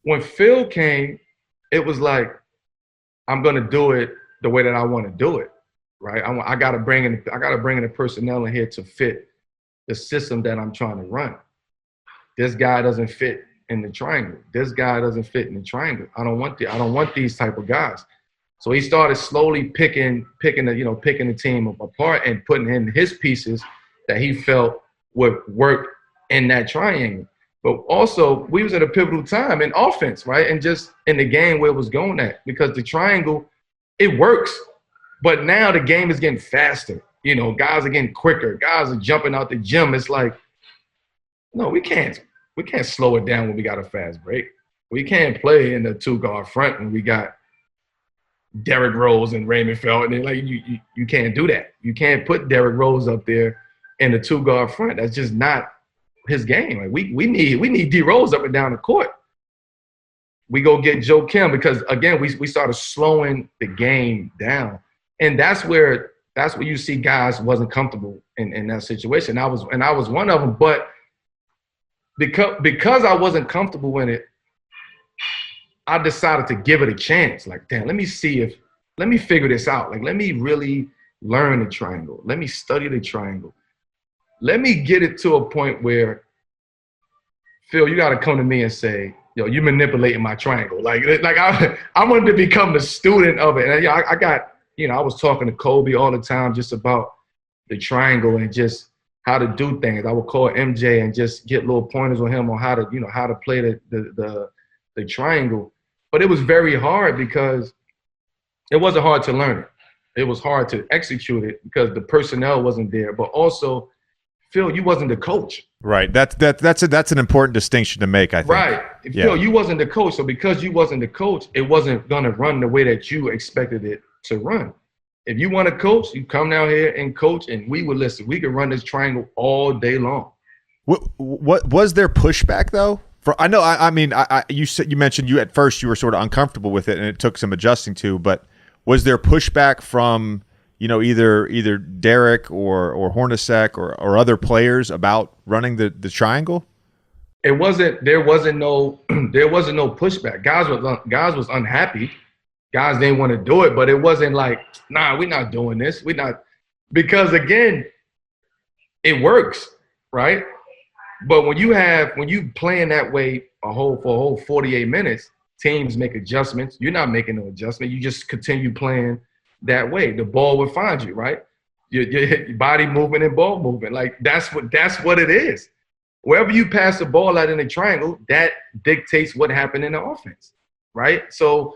when Phil came, it was like, I'm going to do it the way that I want to do it, right? I got to bring in the personnel in here to fit the system that I'm trying to run. This guy doesn't fit in the triangle. This guy doesn't fit in the triangle. I don't want these type of guys. So he started slowly picking the team apart and putting in his pieces that he felt would work in that triangle. But also, we was at a pivotal time in offense, right? And just in the game where it was going at, because the triangle, it works. But now the game is getting faster. Guys are getting quicker. Guys are jumping out the gym. It's like, no, we can't slow it down when we got a fast break. We can't play in the two-guard front when we got Derrick Rose and Raymond Felton. Like, you can't do that. You can't put Derrick Rose up there in the two-guard front. That's just not his game. Like, we need D Rose up and down the court. We go get Joe Kim because, again, we started slowing the game down. And that's where you see guys wasn't comfortable in that situation. I was one of them, but because I wasn't comfortable in it, I decided to give it a chance. Like, damn, let me figure this out. Like, let me really learn the triangle. Let me study the triangle. Let me get it to a point where, Phil, you got to come to me and say, yo, you manipulating my triangle. Like I wanted to become the student of it. And I was talking to Kobe all the time just about the triangle and just how to do things. I would call MJ and just get little pointers on him on how to play the triangle. But it was very hard because it wasn't hard to learn it. It was hard to execute it because the personnel wasn't there. But also, Phil, you wasn't the coach. Right. That's an important distinction to make, I think. Right. Yeah. Phil, you wasn't the coach. So because you wasn't the coach, it wasn't going to run the way that you expected it to run. If you want to coach, you come down here and coach, and we would listen. We could run this triangle all day long. What was there pushback though? You mentioned you at first you were sort of uncomfortable with it, and it took some adjusting to. But was there pushback from either Derek or Hornacek or other players about running the triangle? There wasn't no pushback. Guys was unhappy. Guys didn't want to do it, but it wasn't like, nah, we're not doing this. We're not, because again, it works, right? But when you playing that way for a whole 48 minutes, teams make adjustments. You're not making no adjustment. You just continue playing that way. The ball will find you, right? Your body movement and ball movement. Like that's what it is. Wherever you pass the ball out in the triangle, that dictates what happened in the offense, right? So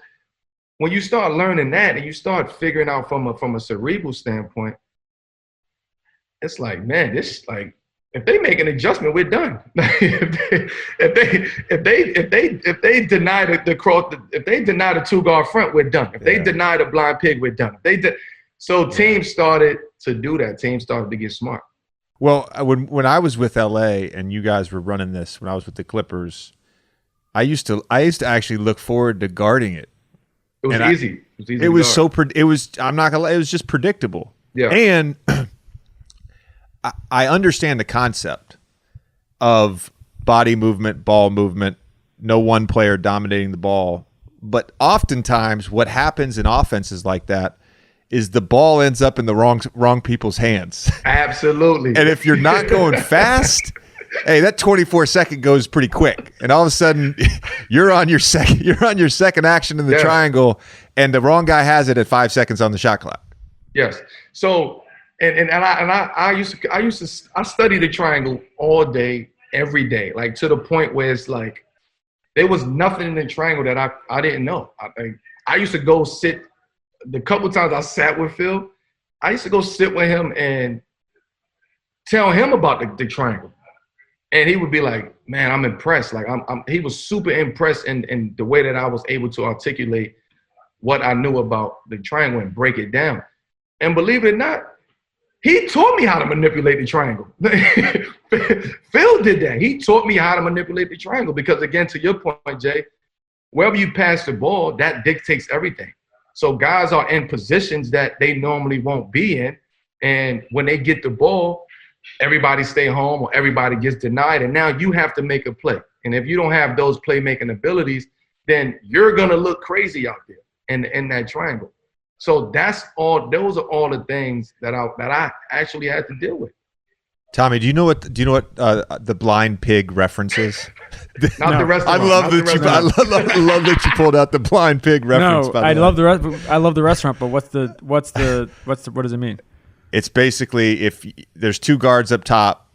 when you start learning that and you start figuring out from a cerebral standpoint, it's like, man, this like, if they make an adjustment, we're done. if they deny the two-guard front, we're done. If they deny the blind pig, we're done. So teams started to do that. Teams started to get smart. Well, when I was with LA and you guys were running this, when I was with the Clippers, I used to actually look forward to guarding it. It was easy. It was I'm not gonna lie, it was just predictable. Yeah. And I understand the concept of body movement, ball movement, no one player dominating the ball. But oftentimes what happens in offenses like that is the ball ends up in the wrong people's hands. Absolutely. And if you're not going fast, hey, that 24-second goes pretty quick. And all of a sudden you're on your second action in the triangle, and the wrong guy has it at 5 seconds on the shot clock. Yes. So I studied the triangle all day, every day, like to the point where it's like there was nothing in the triangle that I didn't know. I used to go sit. The couple times I sat with Phil, I used to go sit with him and tell him about the triangle, and he would be like, "Man, I'm impressed." Like he was super impressed in the way that I was able to articulate what I knew about the triangle and break it down. And believe it or not, he taught me how to manipulate the triangle. Phil did that. He taught me how to manipulate the triangle because, again, to your point, Jay, wherever you pass the ball, that dictates everything. So guys are in positions that they normally won't be in, and when they get the ball, everybody stay home or everybody gets denied, and now you have to make a play. And if you don't have those playmaking abilities, then you're gonna look crazy out there in that triangle. So those are all the things that I actually had to deal with. Tommy, do you know what the blind pig reference is? Not the restaurant. I love that you pulled out the blind pig reference. No, I love the restaurant, but what does it mean? It's basically if there's two guards up top,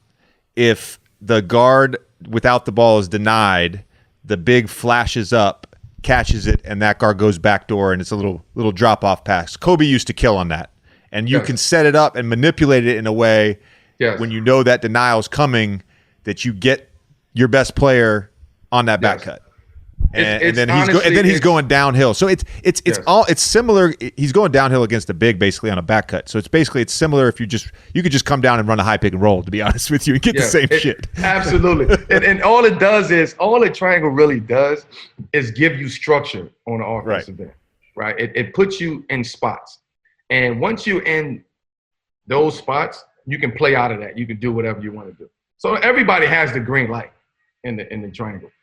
if the guard without the ball is denied, the big flashes up, catches it, and that guard goes back door, and it's a little drop off pass. Kobe used to kill on that, and you can set it up and manipulate it in a way when you know that denial is coming, that you get your best player on that back cut. And then he's going downhill. So it's similar. He's going downhill against the big basically on a back cut. So it's similar if you could just come down and run a high pick and roll, to be honest with you, and get the same shit. Absolutely. and all the triangle really does is give you structure on the offensive end. Right. It puts you in spots. And once you're in those spots, you can play out of that. You can do whatever you want to do. So everybody has the green light in the triangle.